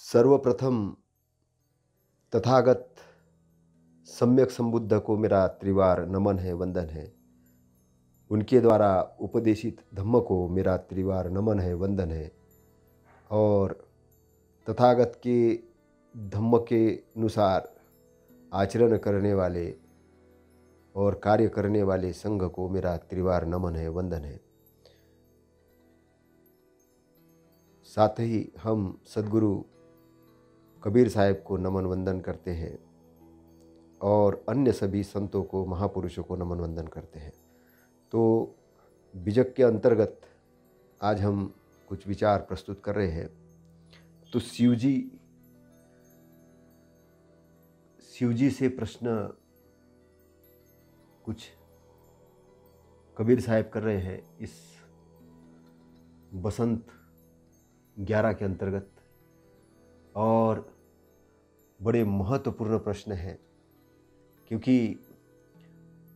सर्वप्रथम तथागत सम्यक संबुद्ध को मेरा त्रिवार नमन है, वंदन है। उनके द्वारा उपदेशित धम्म को मेरा त्रिवार नमन है, वंदन है। और तथागत के धम्म के अनुसार आचरण करने वाले और कार्य करने वाले संघ को मेरा त्रिवार नमन है, वंदन है। साथ ही हम सद्गुरु कबीर साहब को नमन वंदन करते हैं और अन्य सभी संतों को, महापुरुषों को नमन वंदन करते हैं। तो बीजक के अंतर्गत आज हम कुछ विचार प्रस्तुत कर रहे हैं। तो शिव जी से प्रश्न कुछ कबीर साहब कर रहे हैं इस बसंत 11 के अंतर्गत, और बड़े महत्वपूर्ण प्रश्न हैं, क्योंकि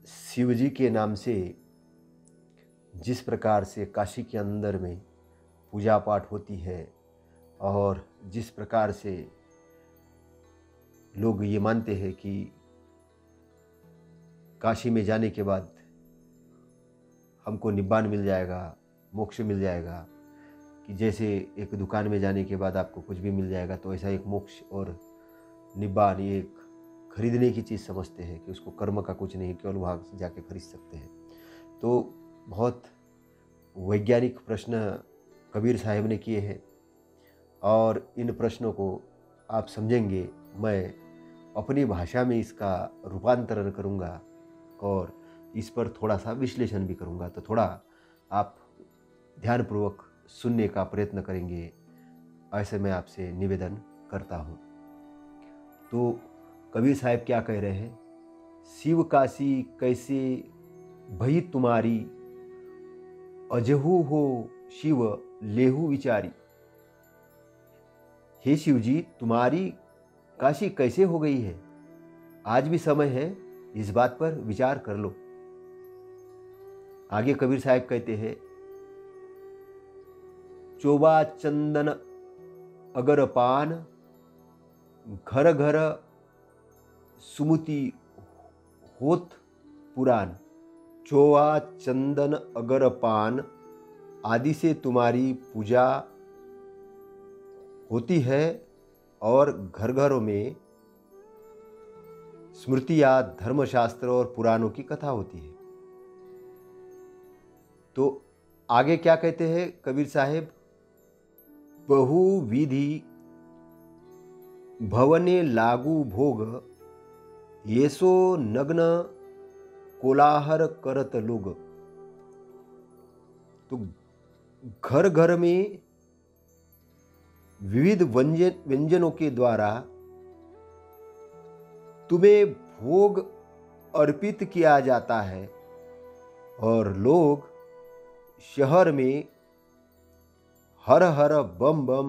शिव जी के नाम से जिस प्रकार से काशी के अंदर में पूजा पाठ होती है और जिस प्रकार से लोग ये मानते हैं कि काशी में जाने के बाद हमको निब्बान मिल जाएगा, मोक्ष मिल जाएगा, कि जैसे एक दुकान में जाने के बाद आपको कुछ भी मिल जाएगा, तो ऐसा एक मोक्ष और निब्बान ये एक खरीदने की चीज़ समझते हैं कि उसको कर्म का कुछ नहीं, केवल वहाँ से जाके खरीद सकते हैं। तो बहुत वैज्ञानिक प्रश्न कबीर साहब ने किए हैं और इन प्रश्नों को आप समझेंगे। मैं अपनी भाषा में इसका रूपांतरण करूँगा और इस पर थोड़ा सा विश्लेषण भी करूँगा, तो थोड़ा आप ध्यानपूर्वक सुनने का प्रयत्न करेंगे, ऐसे मैं आपसे निवेदन करता हूँ। तो कबीर साहब क्या कह रहे हैं? शिव काशी कैसे भई तुम्हारी, अजहू हो शिव लेहू विचारी। हे शिव जी, तुम्हारी काशी कैसे हो गई है? आज भी समय है, इस बात पर विचार कर लो। आगे कबीर साहब कहते हैं, चोबा चंदन अगर पान, घर घर सुमुति होत पुराण। चोबा चंदन अगर पान आदि से तुम्हारी पूजा होती है और घर घरों में स्मृतियाँ, धर्मशास्त्र और पुराणों की कथा होती है। तो आगे क्या कहते हैं कबीर साहेब? बहुविधि भवने लागू भोग, येसो नग्न कोलाहल करत लोग। तो घर घर में विविध व्यंजनों के द्वारा तुम्हें भोग अर्पित किया जाता है और लोग शहर में हर हर बम बम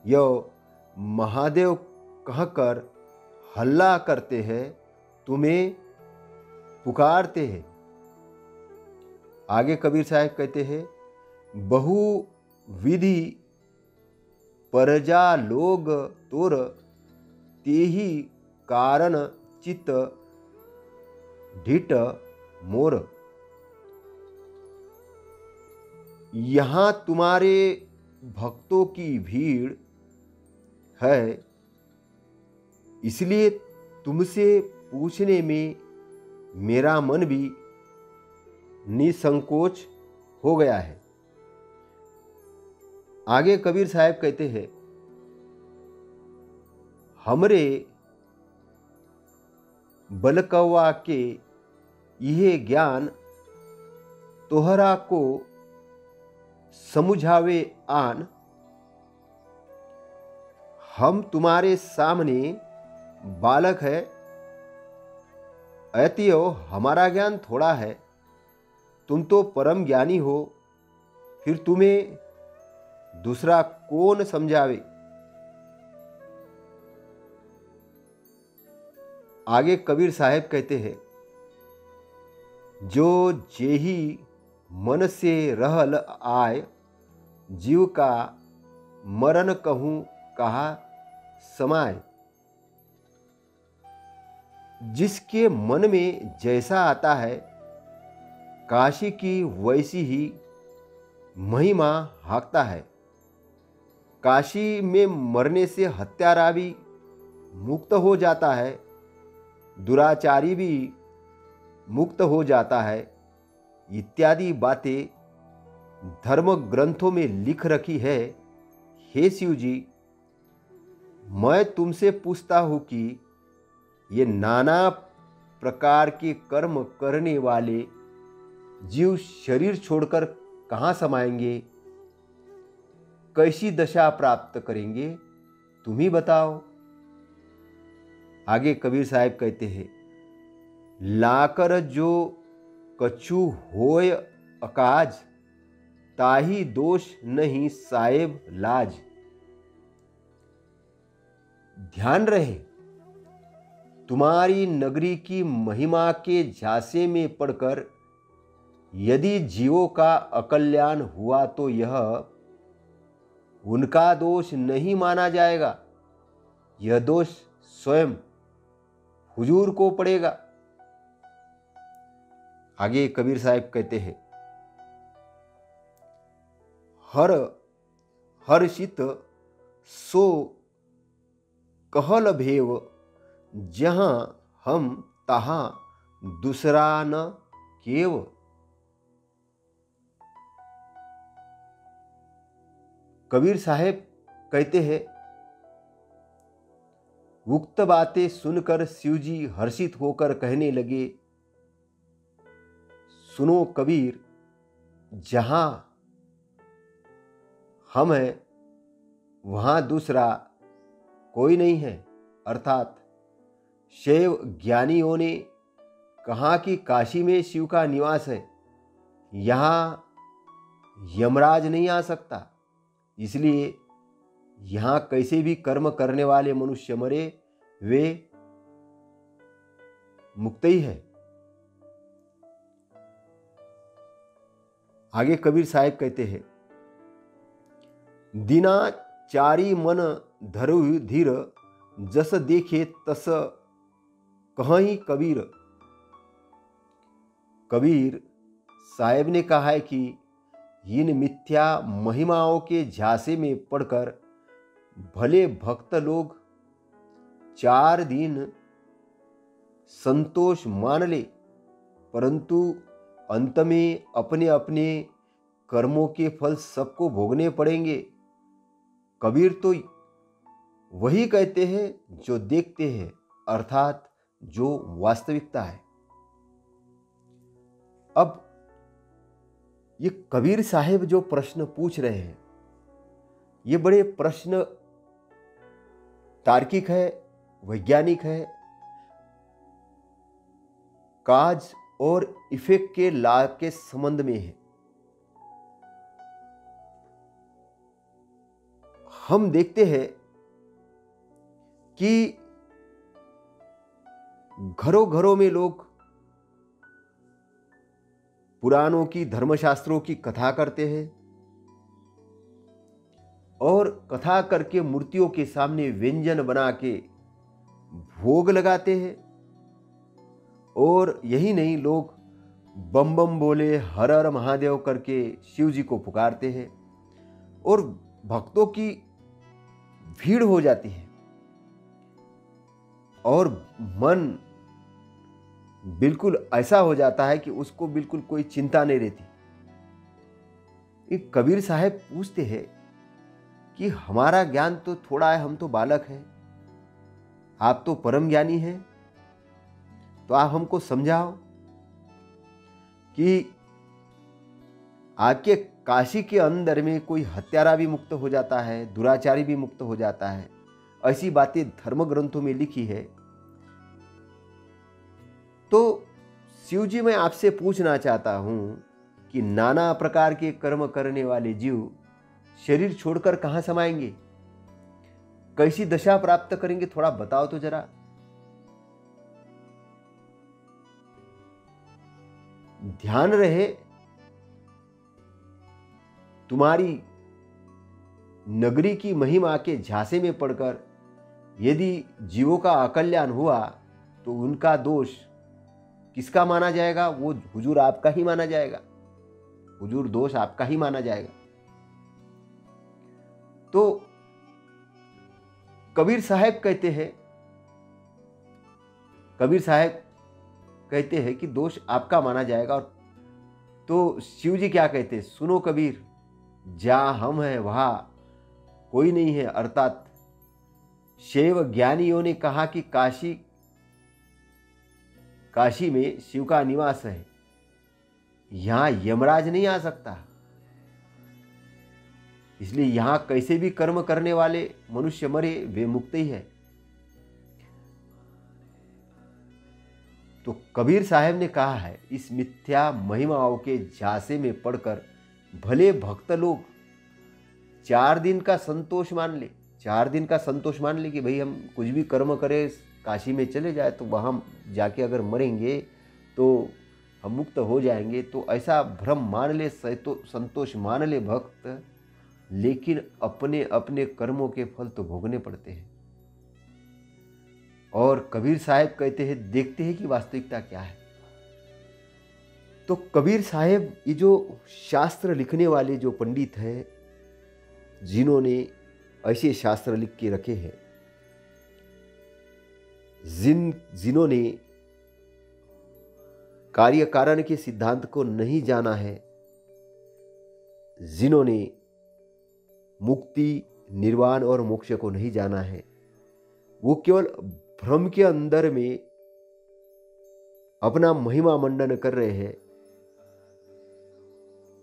यो महादेव कहकर हल्ला करते हैं, तुम्हें पुकारते हैं। आगे कबीर साहब कहते हैं, बहुविधि प्रजा लोग तोर, तेहि कारण चित ढिट मोर। यहाँ तुम्हारे भक्तों की भीड़ है, इसलिए तुमसे पूछने में मेरा मन भी निसंकोच हो गया है। आगे कबीर साहब कहते हैं, हमरे बलकवा के यह ज्ञान तोहरा को समुझावे आन। हम तुम्हारे सामने बालक है, अतएव हमारा ज्ञान थोड़ा है, तुम तो परम ज्ञानी हो, फिर तुम्हें दूसरा कौन समझावे। आगे कबीर साहब कहते हैं, जो जेही मन से रहल आय, जीव का मरण कहूँ कहाँ समाए। जिसके मन में जैसा आता है, काशी की वैसी ही महिमा हाँकता है। काशी में मरने से हत्यारा भी मुक्त हो जाता है, दुराचारी भी मुक्त हो जाता है, इत्यादि बातें धर्म ग्रंथों में लिख रखी है। हे शिव जी, मैं तुमसे पूछता हूँ कि ये नाना प्रकार के कर्म करने वाले जीव शरीर छोड़कर कहाँ समाएंगे, कैसी दशा प्राप्त करेंगे, तुम ही बताओ। आगे कबीर साहब कहते हैं, लाकर जो कछु होय अकाज, ताही दोष नहीं साहेब लाज। ध्यान रहे, तुम्हारी नगरी की महिमा के झांसे में पड़कर यदि जीवों का अकल्याण हुआ तो यह उनका दोष नहीं माना जाएगा, यह दोष स्वयं हुजूर को पड़ेगा। आगे कबीर साहब कहते हैं, हर हर्षित सो कहल भेव, जहां हम तहां दूसरा न केव। कबीर साहब कहते हैं, उक्त बातें सुनकर शिवजी हर्षित होकर कहने लगे, सुनो कबीर, जहां हम हैं वहां दूसरा कोई नहीं है। अर्थात शैव ज्ञानियों ने कहा कि काशी में शिव का निवास है, यहाँ यमराज नहीं आ सकता, इसलिए यहाँ कैसे भी कर्म करने वाले मनुष्य मरे वे मुक्त ही है। आगे कबीर साहब कहते हैं, दिना चारी मन धरु धीर, जस देखे तस कहीं कबीर। कबीर साहब ने कहा है कि इन मिथ्या महिमाओं के झांसे में पड़कर भले भक्त लोग 4 दिन संतोष मान ले, परंतु अंत में अपने अपने कर्मों के फल सबको भोगने पड़ेंगे। कबीर तो वही कहते हैं जो देखते हैं, अर्थात जो वास्तविकता है। अब ये कबीर साहब जो प्रश्न पूछ रहे हैं, ये बड़े प्रश्न तार्किक है, वैज्ञानिक है, काज और इफेक्ट के लाभ के संबंध में है। हम देखते हैं कि घरों घरों में लोग पुराणों की, धर्मशास्त्रों की कथा करते हैं और कथा करके मूर्तियों के सामने व्यंजन बना के भोग लगाते हैं। और यही नहीं, लोग बम बम बोले, हर हर महादेव करके शिव जी को पुकारते हैं और भक्तों की भीड़ हो जाती है और मन बिल्कुल ऐसा हो जाता है कि उसको बिल्कुल कोई चिंता नहीं रहती। एक कबीर साहब पूछते हैं कि हमारा ज्ञान तो थोड़ा है, हम तो बालक हैं, आप तो परम ज्ञानी हैं, तो आप हमको समझाओ कि आपके काशी के अंदर में कोई हत्यारा भी मुक्त हो जाता है, दुराचारी भी मुक्त हो जाता है, ऐसी बातें धर्म ग्रंथों में लिखी है। तो शिव जी, मैं आपसे पूछना चाहता हूं कि नाना प्रकार के कर्म करने वाले जीव शरीर छोड़कर कहां समाएंगे, कैसी दशा प्राप्त करेंगे, थोड़ा बताओ तो जरा। ध्यान रहे, तुम्हारी नगरी की महिमा के झांसे में पड़कर यदि जीवों का अकल्याण हुआ तो उनका दोष किसका माना जाएगा? वो हुजूर आपका ही माना जाएगा, हुजूर दोष आपका ही माना जाएगा। तो कबीर साहब कहते हैं कि दोष आपका माना जाएगा। और तो शिव जी क्या कहते हैं? सुनो कबीर, जहां हम हैं वहां कोई नहीं है। अर्थात शैव ज्ञानियों ने कहा कि काशी में शिव का निवास है, यहां यमराज नहीं आ सकता, इसलिए यहां कैसे भी कर्म करने वाले मनुष्य मरे वे मुक्त ही है। तो कबीर साहब ने कहा है, इस मिथ्या महिमाओं के झांसे में पड़कर भले भक्त लोग 4 दिन का संतोष मान ले, 4 दिन का संतोष मान ले कि भाई हम कुछ भी कर्म करें, काशी में चले जाए तो वहाँ जाके अगर मरेंगे तो हम मुक्त हो जाएंगे, तो ऐसा भ्रम मान ले, संतोष मान ले भक्त, लेकिन अपने अपने कर्मों के फल तो भोगने पड़ते हैं। और कबीर साहब कहते हैं, देखते हैं कि वास्तविकता क्या है। तो कबीर साहब, ये जो शास्त्र लिखने वाले जो पंडित हैं, जिन्होंने ऐसे शास्त्र लिख के रखे हैं, जिन्होंने कार्य कारण के सिद्धांत को नहीं जाना है, जिन्होंने मुक्ति, निर्वाण और मोक्ष को नहीं जाना है, वो केवल भ्रम के अंदर में अपना महिमा मंडन कर रहे हैं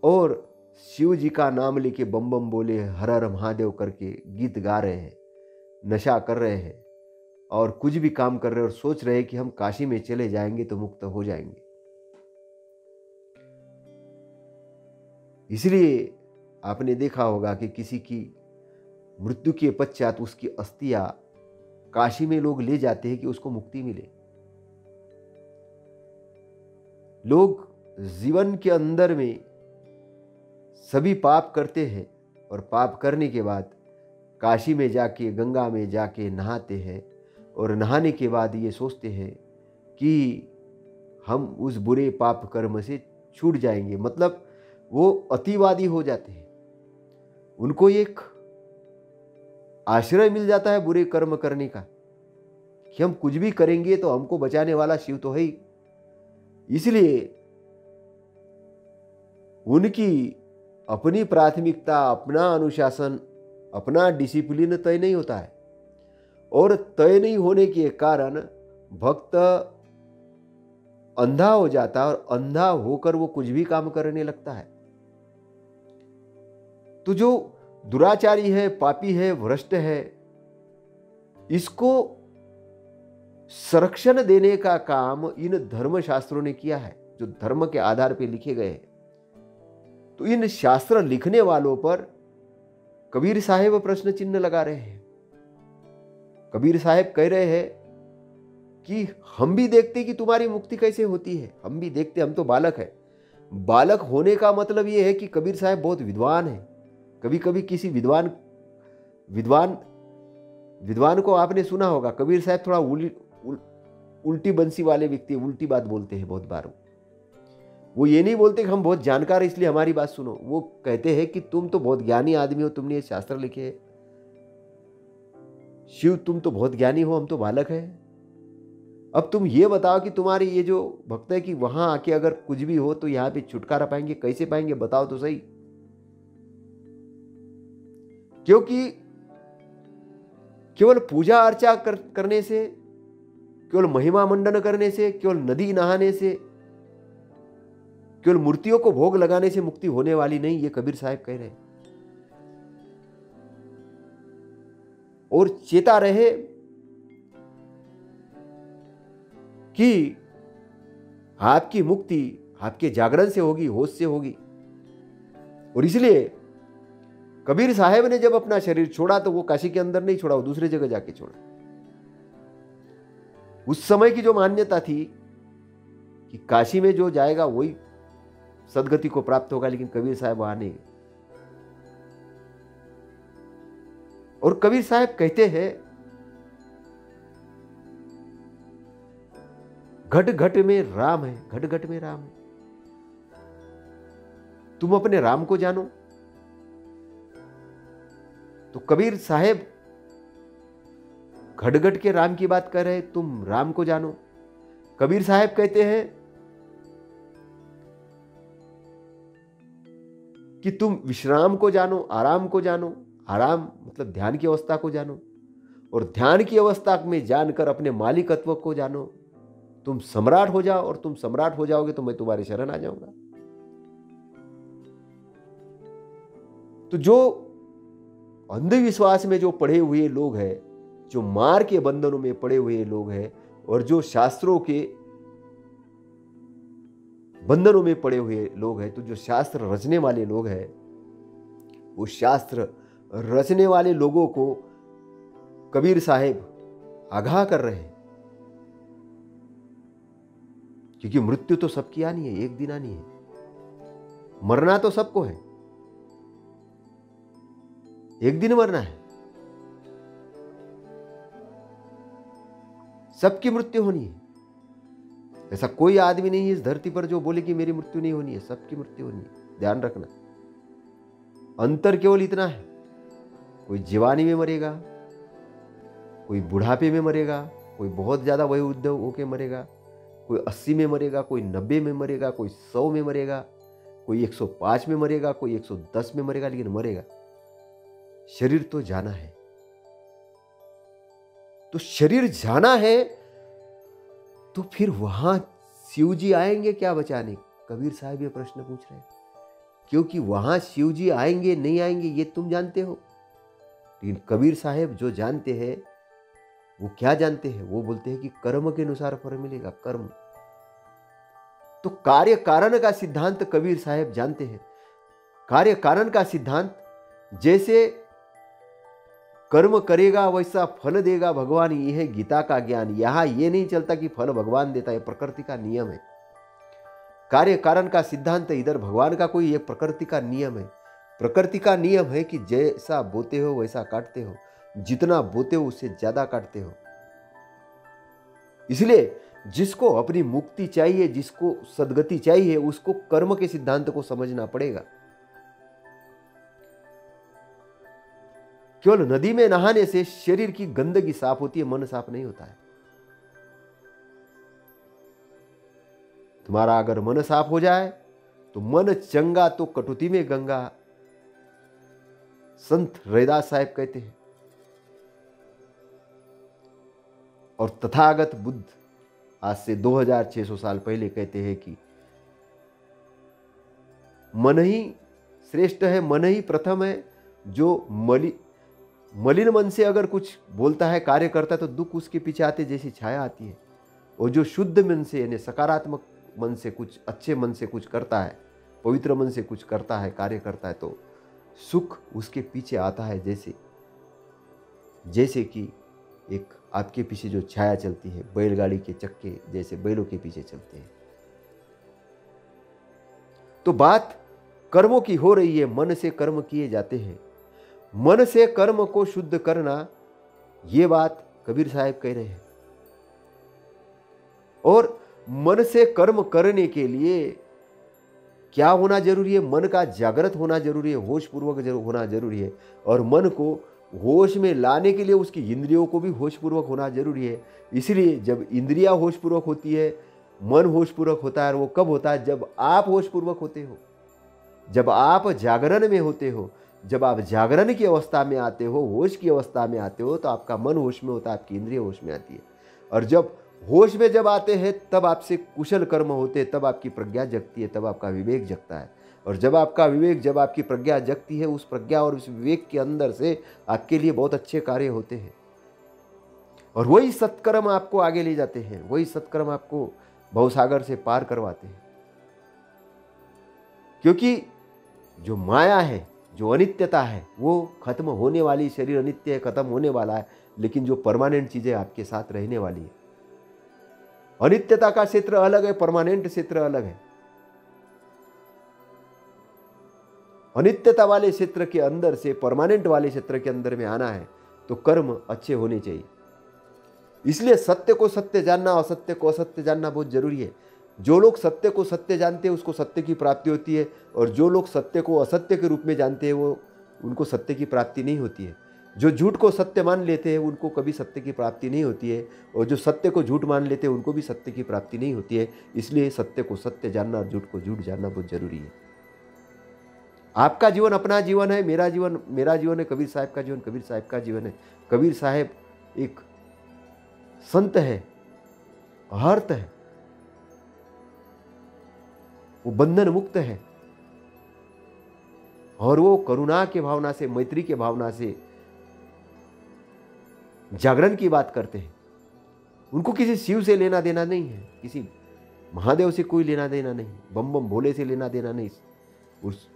और शिव जी का नाम लेके बम बम बोले, हर हर महादेव करके गीत गा रहे हैं, नशा कर रहे हैं और कुछ भी काम कर रहे हैं और सोच रहे हैं कि हम काशी में चले जाएंगे तो मुक्त हो जाएंगे। इसलिए आपने देखा होगा कि किसी की मृत्यु के पश्चात उसकी अस्थियां काशी में लोग ले जाते हैं कि उसको मुक्ति मिले। लोग जीवन के अंदर में सभी पाप करते हैं और पाप करने के बाद काशी में जाके, गंगा में जाके नहाते हैं और नहाने के बाद ये सोचते हैं कि हम उस बुरे पाप कर्म से छूट जाएंगे। मतलब वो अतिवादी हो जाते हैं, उनको एक आश्रय मिल जाता है बुरे कर्म करने का कि हम कुछ भी करेंगे तो हमको बचाने वाला शिव तो है ही। इसलिए उनकी अपनी प्राथमिकता, अपना अनुशासन, अपना डिसिप्लिन तय नहीं होता है और तय नहीं होने के कारण भक्त अंधा हो जाता है और अंधा होकर वो कुछ भी काम करने लगता है। तो जो दुराचारी है, पापी है, भ्रष्ट है, इसको संरक्षण देने का काम इन धर्मशास्त्रों ने किया है, जो धर्म के आधार पर लिखे गए हैं। तो इन शास्त्र लिखने वालों पर कबीर साहब प्रश्न चिन्ह लगा रहे हैं। कबीर साहब कह रहे हैं कि हम भी देखते कि तुम्हारी मुक्ति कैसे होती है, हम भी देखते, हम तो बालक है। बालक होने का मतलब यह है कि कबीर साहब बहुत विद्वान है। कभी कभी किसी विद्वान को आपने सुना होगा, कबीर साहब थोड़ा उल्टी बंसी वाले व्यक्ति, उल्टी बात बोलते हैं बहुत बार। वो ये नहीं बोलते कि हम बहुत जानकार इसलिए हमारी बात सुनो, वो कहते हैं कि तुम तो बहुत ज्ञानी आदमी हो, तुमने ये शास्त्र लिखे हैं, शिव तुम तो बहुत ज्ञानी हो, हम तो बालक हैं। अब तुम ये बताओ कि तुम्हारी ये जो भक्त है कि वहां आके अगर कुछ भी हो तो यहां पे छुटकारा पाएंगे, कैसे पाएंगे बताओ तो सही। क्योंकि केवल पूजा अर्चा करने से, केवल महिमा मंडन करने से, केवल नदी नहाने से, केवल मूर्तियों को भोग लगाने से मुक्ति होने वाली नहीं, ये कबीर साहब कह रहे हैं। और चेता रहे कि आपकी मुक्ति आपके जागरण से होगी, होश से होगी। और इसलिए कबीर साहब ने जब अपना शरीर छोड़ा तो वो काशी के अंदर नहीं छोड़ा, वो दूसरे जगह जाके छोड़ा। उस समय की जो मान्यता थी कि काशी में जो जाएगा वही सदगति को प्राप्त होगा, लेकिन कबीर साहब वहां नहीं। और कबीर साहब कहते हैं, घट घट में राम है, घट घट में राम है। तुम अपने राम को जानो। तो कबीर साहब घट घट के राम की बात कर रहे, तुम राम को जानो। कबीर साहब कहते हैं कि तुम विश्राम को जानो, आराम को जानो। आराम मतलब ध्यान की अवस्था को जानो, और ध्यान की अवस्था में जानकर अपने मालिकत्व को जानो। तुम सम्राट हो जाओ, और तुम सम्राट हो जाओगे तो मैं तुम्हारी शरण आ जाऊंगा। तो जो अंधविश्वास में जो पड़े हुए लोग हैं, जो मार के बंधनों में पड़े हुए लोग हैं, और जो शास्त्रों के बंधनों में पड़े हुए लोग हैं, तो जो शास्त्र रचने वाले लोग हैं, वो शास्त्र रचने वाले लोगों को कबीर साहेब आगाह कर रहे हैं। क्योंकि मृत्यु तो सबकी आनी है, एक दिन आनी है। मरना तो सबको है, एक दिन मरना है। सबकी मृत्यु होनी है। ऐसा कोई आदमी नहीं है इस धरती पर जो बोले कि मेरी मृत्यु नहीं होनी है। सबकी मृत्यु होनी है, ध्यान रखना। अंतर केवल इतना है, कोई जवानी में मरेगा, कोई बुढ़ापे में मरेगा, कोई बहुत ज्यादा वयोवृद्ध होके मरेगा, कोई 80 में मरेगा, कोई 90 में मरेगा, कोई 100 में मरेगा, कोई 105 में मरेगा, कोई 110 में मरेगा, लेकिन मरेगा। शरीर तो जाना है। तो शरीर जाना है, तो फिर वहां शिव जी आएंगे क्या बचाने? कबीर साहब ये प्रश्न पूछ रहे हैं। क्योंकि वहां शिव जी आएंगे नहीं आएंगे ये तुम जानते हो, लेकिन कबीर साहब जो जानते हैं वो क्या जानते हैं? वो बोलते हैं कि कर्म के अनुसार फल मिलेगा। कर्म तो कार्य कारण का सिद्धांत कबीर साहब जानते हैं। कार्य कारण का सिद्धांत, जैसे कर्म करेगा वैसा फल देगा भगवान, ये है गीता का ज्ञान। यहां ये नहीं चलता कि फल भगवान देता है, प्रकृति का नियम है। कार्य कारण का सिद्धांत इधर भगवान का कोई एक प्रकृति का नियम है। प्रकृति का नियम है कि जैसा बोते हो वैसा काटते हो, जितना बोते हो उससे ज्यादा काटते हो। इसलिए जिसको अपनी मुक्ति चाहिए, जिसको सद्गति चाहिए, उसको कर्म के सिद्धांत को समझना पड़ेगा। केवल नदी में नहाने से शरीर की गंदगी साफ होती है, मन साफ नहीं होता है। तुम्हारा अगर मन साफ हो जाए तो मन चंगा तो कटुती में गंगा, संत रैदास साहब कहते हैं। और तथागत बुद्ध आज से 2600 साल पहले कहते हैं कि मन ही श्रेष्ठ है, मन ही प्रथम है। जो मलिन मन से अगर कुछ बोलता है, कार्य करता है, तो दुख उसके पीछे आते जैसी छाया आती है। और जो शुद्ध मन से यानी सकारात्मक मन से कुछ, अच्छे मन से कुछ करता है, पवित्र मन से कुछ करता है, कार्य करता है, तो सुख उसके पीछे आता है। जैसे कि एक आपके पीछे जो छाया चलती है, बैलगाड़ी के चक्के जैसे बैलों के पीछे चलते हैं। तो बात कर्मों की हो रही है। मन से कर्म किए जाते हैं, मन से कर्म को शुद्ध करना, ये बात कबीर साहब कह रहे हैं। और मन से कर्म करने के लिए क्या होना जरूरी है? मन का जागृत होना जरूरी है, होश पूर्वक होना जरूरी है। और मन को होश में लाने के लिए उसकी इंद्रियों को भी होश पूर्वक होना जरूरी है। इसलिए जब इंद्रियां होश पूर्वक होती है, मन होश पूर्वक होता है। और वो कब होता है? जब आप होश पूर्वक होते हो, जब आप जागरण में होते हो। जब आप जागरण की अवस्था में आते हो, होश की अवस्था में आते हो, तो आपका मन होश में होता है, आपकी इंद्रिय होश में आती है। और जब होश में जब आते हैं, तब आपसे कुशल कर्म होते हैं, तब आपकी प्रज्ञा जगती है, तब आपका विवेक जगता है। और जब आपका विवेक, जब आपकी प्रज्ञा जगती है, उस प्रज्ञा और उस विवेक के अंदर से आपके लिए बहुत अच्छे कार्य होते हैं। और वही सत्कर्म आपको आगे ले जाते हैं, वही सत्कर्म आपको भवसागर से पार करवाते हैं। क्योंकि जो माया है, जो अनित्यता है, वो खत्म होने वाली। शरीर अनित्य है, खत्म होने वाला है, लेकिन जो परमानेंट चीजें आपके साथ रहने वाली है। अनित्यता का क्षेत्र अलग है, परमानेंट क्षेत्र अलग है। अनित्यता वाले क्षेत्र के अंदर से परमानेंट वाले क्षेत्र के अंदर में आना है तो कर्म अच्छे होने चाहिए। इसलिए सत्य को सत्य जानना, असत्य को असत्य जानना बहुत जरूरी है। जो लोग सत्य को सत्य जानते हैं उसको सत्य की प्राप्ति होती है, और जो लोग सत्य को असत्य के रूप में जानते हैं वो उनको सत्य की प्राप्ति नहीं होती है। जो झूठ को सत्य मान लेते हैं उनको कभी सत्य की प्राप्ति नहीं होती है, और जो सत्य को झूठ मान लेते हैं उनको भी सत्य की प्राप्ति नहीं होती है। इसलिए सत्य को सत्य जानना और झूठ को झूठ जानना बहुत जरूरी है। आपका जीवन अपना जीवन है, मेरा जीवन मेरा जीवन है, कबीर साहब का जीवन कबीर साहब का जीवन है। कबीर साहब एक संत है, हर्त है, वो बंधन मुक्त है, और वो करुणा के भावना से, मैत्री के भावना से जागरण की बात करते हैं। उनको किसी शिव से लेना देना नहीं है, किसी महादेव से कोई लेना देना नहीं, बम बम भोले से लेना देना नहीं। उस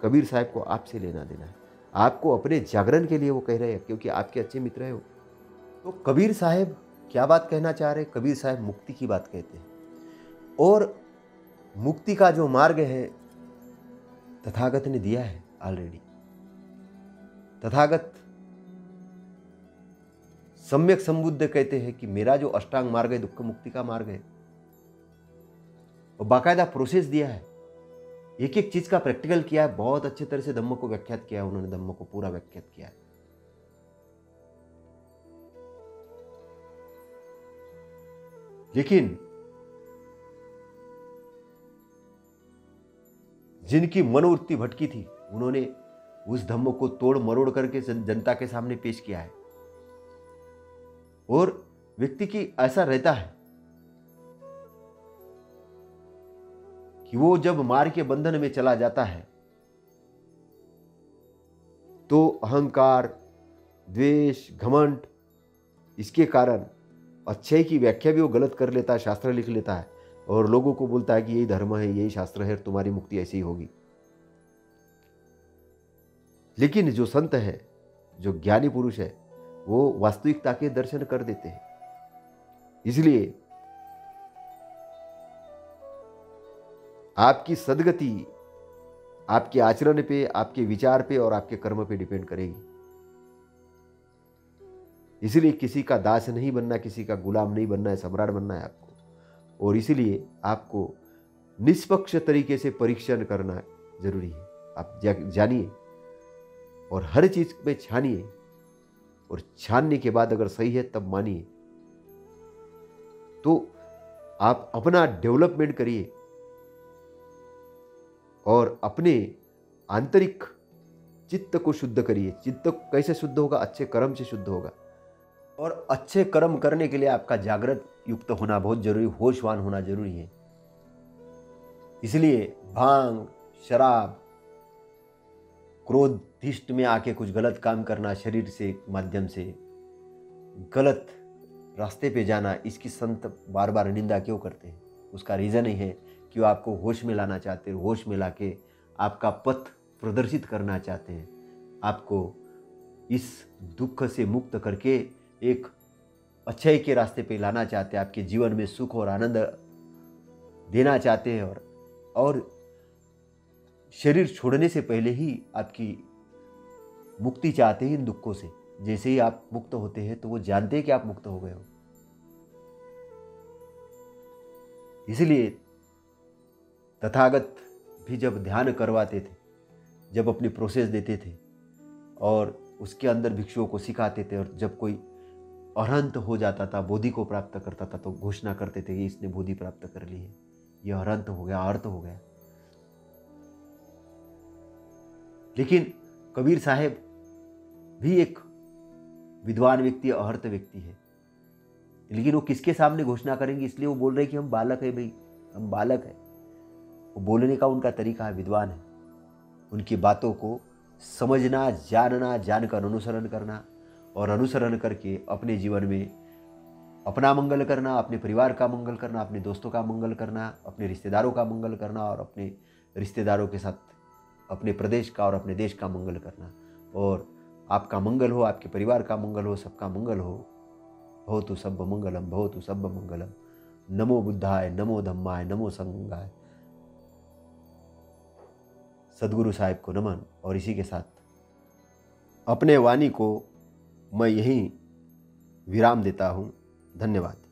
कबीर साहब को आपसे लेना देना है। आपको अपने जागरण के लिए वो कह रहे हैं, क्योंकि आपके अच्छे मित्र है वो। तो कबीर साहब क्या बात कहना चाह रहे हैं? कबीर साहब मुक्ति की बात कहते हैं, और मुक्ति का जो मार्ग है तथागत ने दिया है ऑलरेडी। तथागत सम्यक संबुद्ध कहते हैं कि मेरा जो अष्टांग मार्ग है दुख मुक्ति का मार्ग है, और बाकायदा प्रोसेस दिया है, एक एक चीज का प्रैक्टिकल किया है, बहुत अच्छे तरह से धम्म को व्याख्यात किया है उन्होंने, धम्म को पूरा व्याख्यात किया है। लेकिन जिनकी मनोवृत्ति भटकी थी उन्होंने उस धम्म को तोड़ मरोड़ करके जनता के सामने पेश किया है। और व्यक्ति की ऐसा रहता है कि वो जब मार के बंधन में चला जाता है तो अहंकार, द्वेष, घमंड, इसके कारण अच्छे की व्याख्या भी वो गलत कर लेता है, शास्त्र लिख लेता है और लोगों को बोलता है कि यही धर्म है, यही शास्त्र है, तुम्हारी मुक्ति ऐसी ही होगी। लेकिन जो संत है, जो ज्ञानी पुरुष है, वो वास्तविकता के दर्शन कर देते हैं। इसलिए आपकी सद्गति आपके आचरण पे, आपके विचार पे और आपके कर्म पे डिपेंड करेगी। इसलिए किसी का दास नहीं बनना, किसी का गुलाम नहीं बनना है, सम्राट बनना है आपको। और इसीलिए आपको निष्पक्ष तरीके से परीक्षण करना जरूरी है। आप जानिए और हर चीज में छानिए, और छानने के बाद अगर सही है तब मानिए। तो आप अपना डेवलपमेंट करिए और अपने आंतरिक चित्त को शुद्ध करिए। चित्त कैसे शुद्ध होगा? अच्छे कर्म से शुद्ध होगा। और अच्छे कर्म करने के लिए आपका जागृत युक्त होना बहुत जरूरी, होशवान होना जरूरी है। इसलिए भांग, शराब, क्रोधिष्ट में आके कुछ गलत काम करना, शरीर से माध्यम से गलत रास्ते पे जाना, इसकी संत बार बार निंदा क्यों करते हैं? उसका रीज़न ही है कि वो आपको होश में लाना चाहते हैं, होश में लाके आपका पथ प्रदर्शित करना चाहते हैं, आपको इस दुख से मुक्त करके एक अच्छाई के रास्ते पे लाना चाहते हैं, आपके जीवन में सुख और आनंद देना चाहते हैं। और शरीर छोड़ने से पहले ही आपकी मुक्ति चाहते हैं इन दुखों से। जैसे ही आप मुक्त होते हैं तो वो जानते हैं कि आप मुक्त हो गए हो। इसलिए तथागत भी जब ध्यान करवाते थे, जब अपनी प्रोसेस देते थे और उसके अंदर भिक्षुओं को सिखाते थे, और जब कोई अरहंत हो जाता था, बोधि को प्राप्त करता था, तो घोषणा करते थे कि इसने बोधि प्राप्त कर ली है, यह अरहंत हो गया, अर्थ हो गया। लेकिन कबीर साहब भी एक विद्वान व्यक्ति, अहर्त व्यक्ति है, लेकिन वो किसके सामने घोषणा करेंगे? इसलिए वो बोल रहे कि हम बालक है, भाई हम बालक है। वो बोलने का उनका तरीका है, विद्वान है। उनकी बातों को समझना, जानना, जानकर अनुसरण करना, और अनुसरण करके अपने जीवन में अपना मंगल करना, अपने परिवार का मंगल करना, अपने दोस्तों का मंगल करना, अपने रिश्तेदारों का मंगल करना, और अपने रिश्तेदारों के साथ अपने प्रदेश का और अपने देश का मंगल करना। और आपका मंगल हो, आपके परिवार का मंगल हो, सबका मंगल हो। भवतु सब मंगलम, भवतु सब मंगलम। नमो बुद्धाय, नमो धम्माय, नमो संगाय। सदगुरु साहिब को नमन। और इसी के साथ अपने वाणी को मैं यहीं विराम देता हूँ। धन्यवाद।